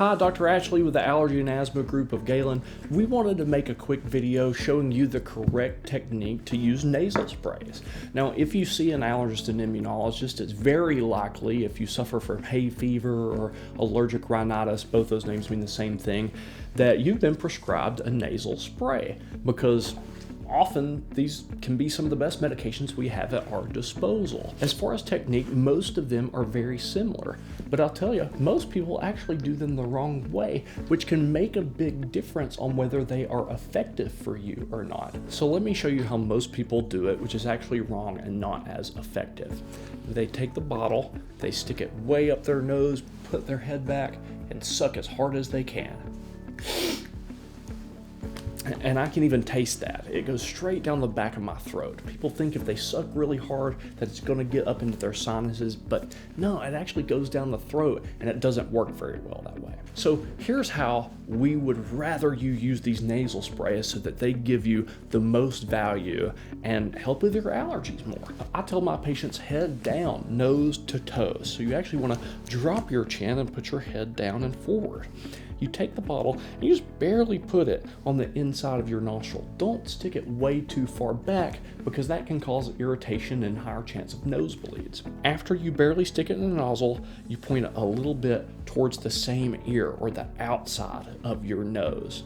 Hi, Dr. Ashley with the Allergy and Asthma group of Galen. We wanted to make a quick video showing you the correct technique to use nasal sprays. Now, if you see an allergist and immunologist, it's very likely if you suffer from hay fever or allergic rhinitis, both those names mean the same thing, that you've been prescribed a nasal spray, because often these can be some of the best medications we have at our disposal. As far as technique, most of them are very similar, but I'll tell you, most people actually do them the wrong way, which can make a big difference on whether they are effective for you or not. So let me show you how most people do it, which is actually wrong and not as effective. They take the bottle, they stick it way up their nose, put their head back, and suck as hard as they can. And I can even taste that. It goes straight down the back of my throat. People think if they suck really hard that it's going to get up into their sinuses, but no, it actually goes down the throat, and it doesn't work very well that way. So here's how we would rather you use these nasal sprays so that they give you the most value and help with your allergies more. I tell my patients head down, nose to toes. So you actually want to drop your chin and put your head down and forward. You take the bottle and you just barely put it on the inside of your nostril. Don't stick it way too far back, because that can cause irritation and higher chance of nosebleeds. After you barely stick it in the nozzle, you point it a little bit towards the same ear or the outside of your nose.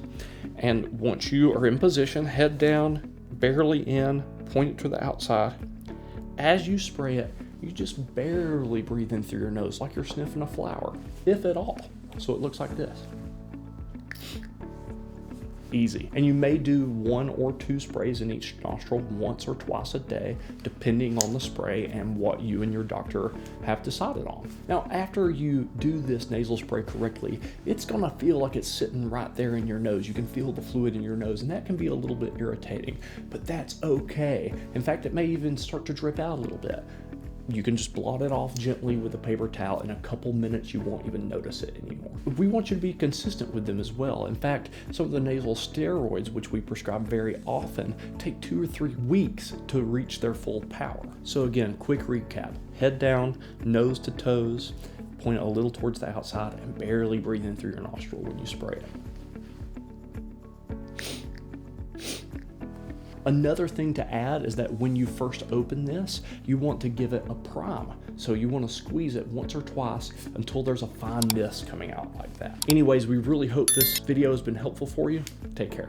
And once you are in position, head down, barely in, point it to the outside. As you spray it, you just barely breathe in through your nose like you're sniffing a flower, if at all. So it looks like this. Easy. And you may do 1 or 2 sprays in each nostril once or twice a day, depending on the spray and what you and your doctor have decided on. Now, after you do this nasal spray correctly, it's gonna feel like it's sitting right there in your nose. You can feel the fluid in your nose, and that can be a little bit irritating, but that's okay. In fact, it may even start to drip out a little bit. You can just blot it off gently with a paper towel. In a couple minutes, you won't even notice it anymore. We want you to be consistent with them as well. In fact, some of the nasal steroids, which we prescribe very often, take 2 or 3 weeks to reach their full power. So again, quick recap. Head down, nose to toes, point it a little towards the outside, and barely breathe in through your nostril when you spray it. Another thing to add is that when you first open this, you want to give it a prime. So you want to squeeze it once or twice until there's a fine mist coming out like that. Anyways, we really hope this video has been helpful for you. Take care.